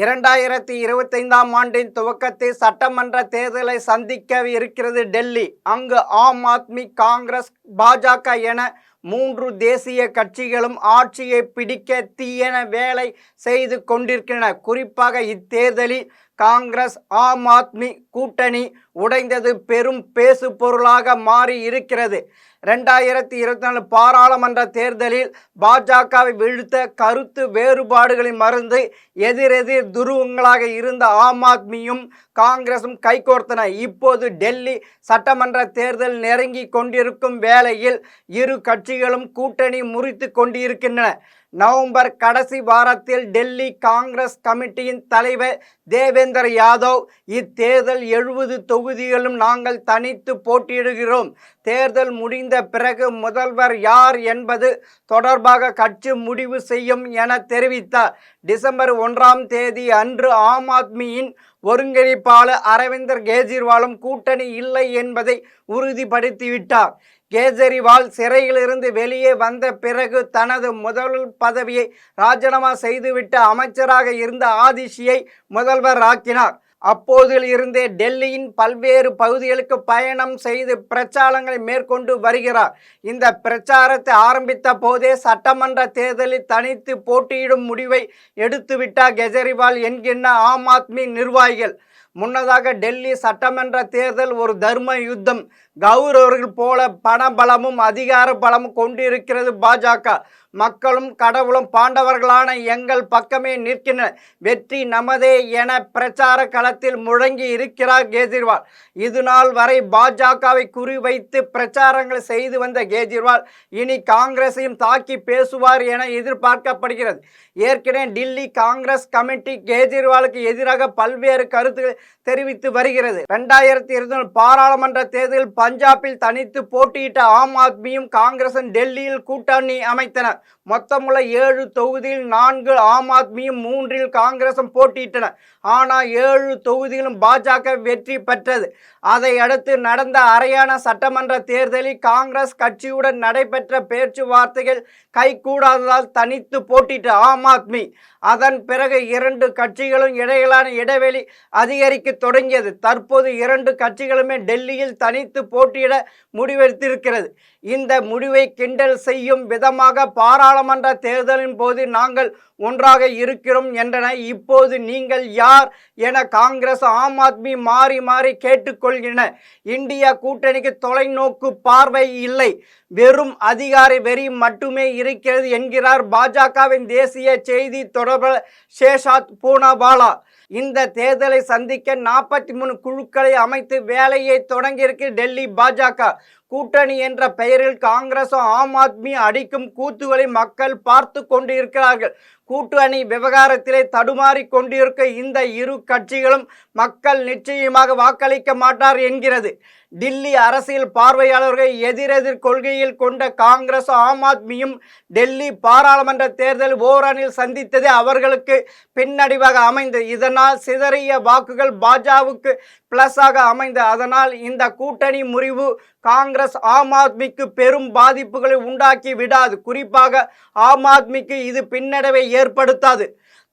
2025ஆம் ஆண்டின் துவக்கத்தில் சட்டமன்ற தேர்தலை சந்திக்க இருக்கிறது டெல்லி. அங்கு ஆம் ஆத்மி, காங்கிரஸ், பாஜக என 3 தேசிய கட்சிகளும் ஆட்சியை பிடிக்க தீயென வேலை செய்து கொண்டிருக்கின்றன. குறிப்பாக இத்தேர்தலில் காங்கிரஸ் ஆம் ஆத்மி கூட்டணி உடைந்தது பெரும் பேசு பொருளாக மாறி இருக்கிறது. 2024 பாராளுமன்ற தேர்தலில் பாஜகவை வீழ்த்த கருத்து வேறுபாடுகளின் மறந்து எதிரெதிர் துருவங்களாக இருந்த ஆம் ஆத்மியும் காங்கிரசும் கைகோர்த்தன. இப்போது டெல்லி சட்டமன்ற தேர்தல் நெருங்கி கொண்டிருக்கும் வேளையில் இரு கட்சிகளும் கூட்டணி முறித்து கொண்டிருக்கின்றன. நவம்பர் கடைசி வாரத்தில் டெல்லி காங்கிரஸ் கமிட்டியின் தலைவர் தேவேந்திர யாதவ் இத்தேர்தல் 70 தொகுதிகளும் நாங்கள் தனித்து போட்டியிடுகிறோம். தேர்தல் முடிந்த பிறகு முதல்வர் யார் என்பது தொடர்பாக கட்சி முடிவு செய்யும் என தெரிவித்தார். டிசம்பர் 1ஆம் தேதி அன்று ஆம் ஆத்மியின் ஒருங்கிணைப்பாளர் அரவிந்த் கெஜ்ரிவாலும் கூட்டணி இல்லை என்பதை உறுதிப்படுத்திவிட்டார். கெஜ்ரிவால் சிறையிலிருந்து வெளியே வந்த பிறகு தனது முதல் பதவியை ராஜினாமா செய்துவிட்டு அமைச்சராக இருந்த ஆதிஷியை முதல்வர் ஆக்கினார். அப்போதில் இருந்தே டெல்லியின் பல்வேறு பகுதிகளுக்கு பயணம் செய்து பிரச்சாரங்களை மேற்கொண்டு வருகிறார். இந்த பிரச்சாரத்தை ஆரம்பித்த போதே சட்டமன்ற தேர்தலில் தனித்து போட்டியிடும் முடிவை எடுத்துவிட்டார் கெஜ்ரிவால் என்கின்ற ஆம் ஆத்மி நிர்வாகிகள். முன்னதாக டெல்லி சட்டமன்ற தேர்தல் ஒரு தர்ம யுத்தம். கௌரவர்கள் போல பணபலமும் அதிகார பலமும் கொண்டிருக்கிறது பாஜக. மக்களும் கடவுளும் பாண்டவர்களான எங்கள் பக்கமே நிற்கின்றனர், வெற்றி நமதே என பிரச்சார களத்தில் முழங்கி இருக்கிறார் கெஜ்ரிவால். இதுநாள் வரை பாஜகவை குறிவைத்து பிரச்சாரங்கள் செய்து வந்த கெஜ்ரிவால் இனி காங்கிரஸையும் தாக்கி பேசுவார் என எதிர்பார்க்கப்படுகிறது. ஏற்கனவே டில்லி காங்கிரஸ் கமிட்டி கெஜ்ரிவாலுக்கு எதிராக பல்வேறு கருத்துக்களை தெரிவித்து வருகிறது. 2024 பாராளுமன்ற தேர்தலில் பஞ்சாபில் தனித்து போட்டியிட்ட ஆம் ஆத்மியும் காங்கிரசும் டெல்லியில் கூட்டணி அமைத்தனர். மொத்தமுள்ள 7 தொகுதியில் 4 ஆம் ஆத்மியும் 3இல் காங்கிரசும் போட்டியிட்டன. ஆனால் 7 தொகுதியிலும் பாஜக வெற்றி பெற்றது. அதை அடுத்து நடந்த ஹரியானா சட்டமன்ற தேர்தலில் காங்கிரஸ் கட்சியுடன் நடைபெற்ற பேச்சுவார்த்தைகள் கைகூடாததால் தனித்து போட்டியிட்ட ஆம் ஆத்மி அதன் பிறகு 2 கட்சிகளும் இடையிலான இடைவெளி அதிகரிக்க தொடங்கியது. தற்போது 2 கட்சிகளுமே டெல்லியில் தனித்து போட்டியிட முடிவெடுத்திருக்கிறது. இந்த முடிவை கிண்டல் செய்யும் விதமாக பாராளுமன்ற தேர்தலின் போது நாங்கள் ஒன்றாக இருக்கிறோம் என்றன. இப்போது நீங்கள் யார் என காங்கிரஸ் ஆம் ஆத்மி மாறி மாறி கேட்டுக்கொள்கின்றன. இந்தியா கூட்டணிக்கு தொலைநோக்கு பார்வை இல்லை, வெறும் அதிகார வெறி மட்டுமே இருக்கிறது என்கிறார் பாஜகவின் தேசிய செய்தி தொடர்பாளர் சேஷாத் பூனாவாலா. இந்த தேர்தலை சந்திக்க 43 குழுக்களை அமைத்து வேலையை தொடங்கியிருக்கு டெல்லி பாஜக. கூட்டணி என்ற பெயரில் காங்கிரசும் ஆம் ஆத்மி அடிக்கும் கூத்துகளை மக்கள் பார்த்து கொண்டு இருக்கிறார்கள். கூட்டணி விவகாரத்திலே தடுமாறி கொண்டிருக்க இந்த இரு கட்சிகளும் மக்கள் நிச்சயமாக வாக்களிக்க மாட்டார் என்கிறது. டில்லி அரசியல் பார்வையாளர்கள் எதிரெதிர் கொள்கையில் கொண்ட காங்கிரஸ் ஆம் ஆத்மியும் டெல்லி பாராளுமன்ற தேர்தல் ஓரணியில் சந்தித்தது அவர்களுக்கு பின்னடைவாக அமைந்தது. இதனால் சிதறிய வாக்குகள் பாஜகவுக்கு பிளஸாக அமைந்தது. அதனால் இந்த கூட்டணி முறிவு காங்கிரஸ் ஆம் ஆத்மிக்கு பெரும் பாதிப்புகளை உண்டாக்கி விடாது. குறிப்பாக ஆம் ஆத்மிக்கு இது பின்னடைவை ஏற்படுத்தாது.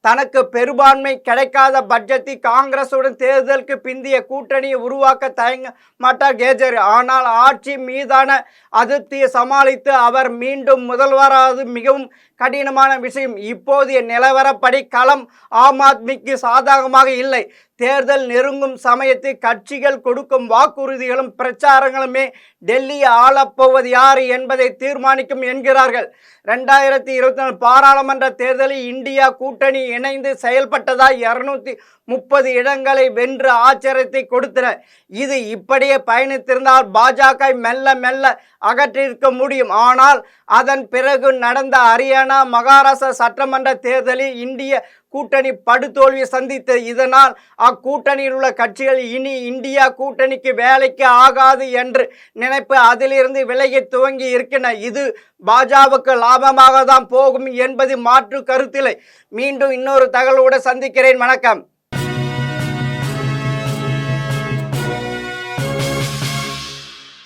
தனக்கு பெரும்பான்மை கிடைக்காத பட்ஜெட்டில் காங்கிரசுடன் தேர்தலுக்கு பிந்திய கூட்டணியை உருவாக்க தயங்க மாட்டார் கெஜ்ரிவால். ஆனால் ஆட்சி மீதான அதிருப்தியை சமாளித்து அவர் மீண்டும் முதல்வராவது மிகவும் கடினமான விஷயம். இப்போதைய நிலவரப்படி களம் ஆம் ஆத்மிக்கு சாதகமாக இல்லை. தேர்தல் நெருங்கும் சமயத்தில் கட்சிகள் கொடுக்கும் வாக்குறுதிகளும் பிரச்சாரங்களுமே டெல்லியை ஆளப்போவது யார் என்பதை தீர்மானிக்கும் என்கிறார்கள். 2024 பாராளுமன்ற தேர்தலில் இந்தியா கூட்டணி இணைந்து செயல்பட்டதால் 230 இடங்களை வென்று ஆச்சரியத்தை கொடுத்தன. இது இப்படியே பயணித்திருந்தால் பாஜக மெல்ல மெல்ல அகற்றிருக்க முடியும். ஆனால் அதன் பிறகு நடந்த ஹரியானா, மகாராஷ்டிரா சட்டமன்ற தேர்தலில் இந்திய கூட்டணி படுதோல்வியை சந்தித்தது. இதனால் அக்கூட்டணியில் உள்ள கட்சிகள் இனி இந்தியா கூட்டணிக்கு வேலைக்கு ஆகாது என்று நினைப்பு அதிலிருந்து விலகி துவங்கி இருக்கின்றன. இது பாஜகவுக்கு லாபமாக தான் போகும் என்பது மாற்று கருத்தில்லை. மீண்டும் இன்னொரு தகவலோடு சந்திக்கிறேன். வணக்கம்.